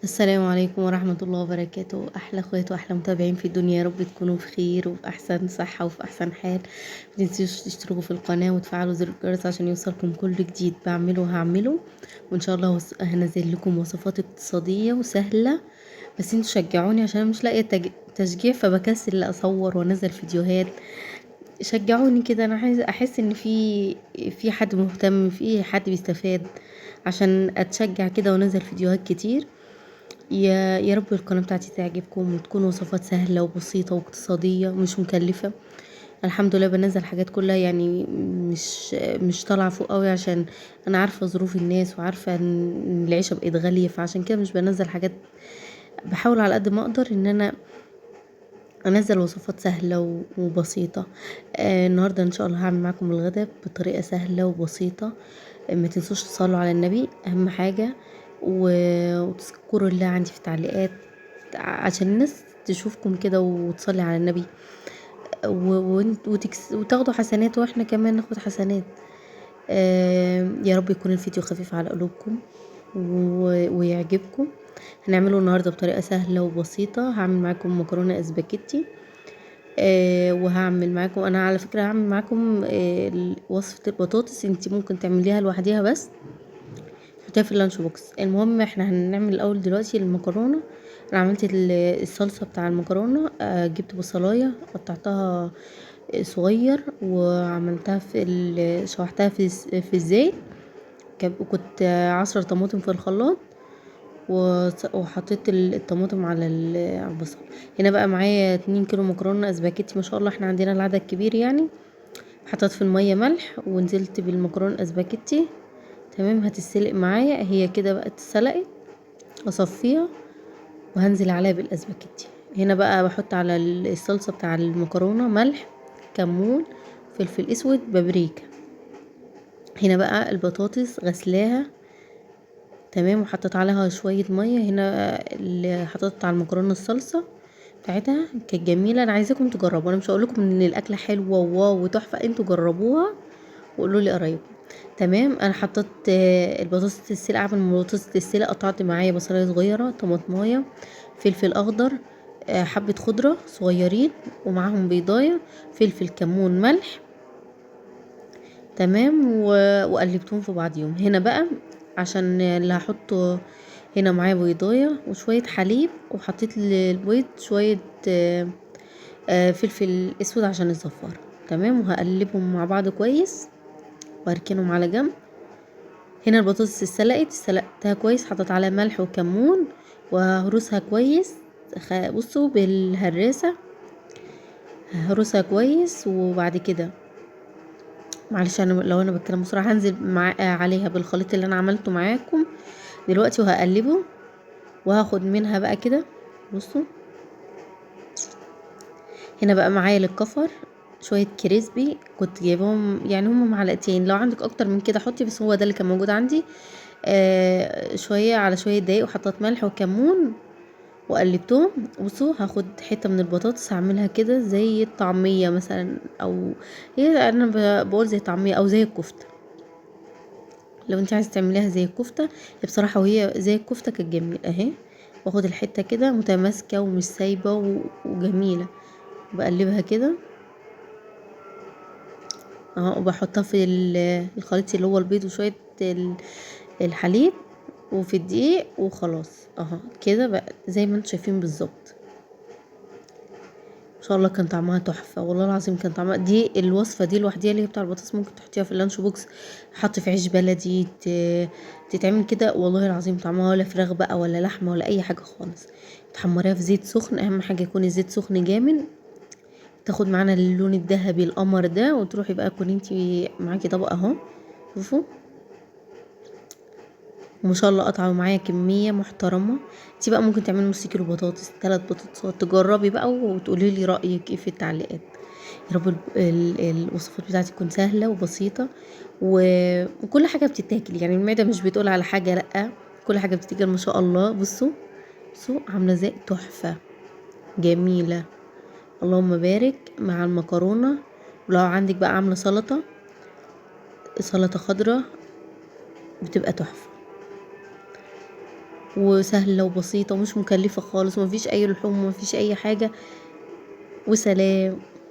السلام عليكم ورحمة الله وبركاته. أحلى اخوات وأحلى متابعين في الدنيا، يا رب تكونوا في خير وفي أحسن صحة وفي أحسن حال. متنسوش تشتركوا في القناة وتفعلوا زر الجرس عشان يوصلكم كل جديد بعمله هعمله. وإن شاء الله هنزل لكم وصفات اقتصادية وسهلة، بس انتوا شجعوني عشان أنا مش لاقية تشجيع، فبكسل أصور وأنزل فيديوهات. شجعوني كده، أنا عايزة أحس إن في حد مهتم، في حد بيستفاد، عشان أتشجع كده وأنزل فيديوهات كتير. يا رب القناة بتاعتي تعجبكم وتكون وصفات سهلة وبسيطة واقتصادية ومش مكلفة. الحمد لله بنزل حاجات كلها، يعني مش طالعة فوق قوي، عشان انا عارفة ظروف الناس وعارفة ان العيشة بقت غالية، فعشان كده مش بنزل حاجات. بحاول على قد ما اقدر ان انا انزل وصفات سهلة وبسيطة. النهاردة ان شاء الله هعمل معاكم الغداء بطريقة سهلة وبسيطة. ما تنسوش تصلوا على النبي اهم حاجة، وتذكروا الله عندي في التعليقات عشان الناس تشوفكم كده وتصلي على النبي، وتاخدوا حسنات واحنا كمان ناخد حسنات. يا رب يكون الفيديو خفيف على قلوبكم ويعجبكم. هنعمله النهارده بطريقه سهله وبسيطه. هعمل معاكم مكرونه اسباجيتي. وهعمل معاكم، انا على فكره هعمل معاكم وصفه البطاطس، انتي ممكن تعمليها لوحديها بس تحطيها في اللانش بوكس. المهم احنا هنعمل الاول دلوقتي المكرونه. انا عملت الصلصه بتاع المكرونه. جبت بصلايه قطعتها صغير، وعملتها شوحتها في الزيت. كنت عصر طماطم في الخلاط، وحطيت الطماطم على البصل. هنا بقى معايا 2 كيلو مكرونه اسباجيتي، ما شاء الله احنا عندنا العدد كبير يعني. حطيت في الميه ملح ونزلت بالمكرونه اسباجيتي. تمام، هتتسلق معايا هي كده بقى اتسلقت. اصفيها وهنزل عليها بالاسباجيتي. هنا بقى بحط على الصلصه بتاع المكرونه ملح، كمون، فلفل اسود، بابريكا. هنا بقى البطاطس غسلاها تمام، وحطيت عليها شويه ميه. هنا اللي حطيت على المكرونه الصلصه بتاعتها كانت جميله. انا عايزاكم تجربوا، انا مش هقول لكم ان الاكله حلوه واو وتحفه، انتوا جربوها وقولوا لي قرايبكم. تمام، انا حطيت البطاطس تتسلق. قبل ما البطاطس تتسلق قطعت معايا بصلايه صغيره، طماطمايه، فلفل اخضر، حبه خضره صغيرين، ومعاهم بيضايه، فلفل، كمون، ملح. تمام، وقلبتهم في بعضيهم. هنا بقى عشان اللي هحطه، هنا معايا بيضايه وشويه حليب، وحطيت للبيض شويه فلفل اسود عشان الزفاره. تمام، وهقلبهم مع بعض كويس واركنهم على جنب. هنا البطاطس سلقتها كويس، حطيت عليها ملح وكمون، وهرسها كويس. بصوا بالهراسة هرسها كويس. وبعد كده معلش انا لو انا بتكلم بسرعة هنزل عليها بالخليط اللي انا عملته معاكم دلوقتي وهقلبه، وهاخد منها بقى كده. بصوا هنا بقى معايا للكفر شوية كريسبي، كنت جايبهم يعني هم معلقتين، لو عندك اكتر من كده حطي، بس هو ده اللي كان موجود عندي. شوية على شوية دقايق، وحطيت ملح وكمون وقلبتهم. بصوا هاخد حتة من البطاطس هعملها كده زي الطعمية مثلا، او هي انا بقول زي الطعمية او زي الكفتة. لو انت عايزة تعمليها زي الكفتة، هي بصراحة وهي زي الكفتة كانت جميلة اهي. واخد الحتة كده متماسكة ومش سايبة وجميلة. بقلبها كده اهو، وبحطها في الخليط اللي هو البيض وشوية الحليب وفي الدقيق وخلاص اهو كده بقى زي ما انتم شايفين بالظبط. ان شاء الله كان طعمها تحفه، والله العظيم كان طعمها. دي الوصفه دي لوحديها اللي هي بتاع البطاطس ممكن تحطيها في اللانش بوكس، حط في عيش بلدي، تتعمل كده والله العظيم طعمها، ولا فراخ بقى ولا لحمه ولا اي حاجه خالص. تحمريها في زيت سخن، اهم حاجه يكون الزيت سخن جامد، تاخد معانا اللون الذهبي القمر ده، وتروحي بقى تكوني انتي معاكي طبق اهو. شوفوا وما شاء الله قطعوا معايا كميه محترمه. انتي بقى ممكن تعملي نص كيلو بطاطس، 3 بطاطسات، تجربي بقى وتقولي لي رايك ايه في التعليقات. يا رب الوصفات بتاعتي تكون سهله وبسيطه، وكل حاجه بتتاكل، يعني المعده مش بتقول على حاجه لا، كل حاجه بتتاكل ما شاء الله. بصوا بصوا عامله زي تحفه جميله. اللهم بارك مع المكرونه. ولو عندك بقى عامله سلطه خضراء بتبقى تحفه. وسهلة وبسيطة ومش مكلفة خالص، ومفيش اي لحوم ومفيش اي حاجة. وسلام.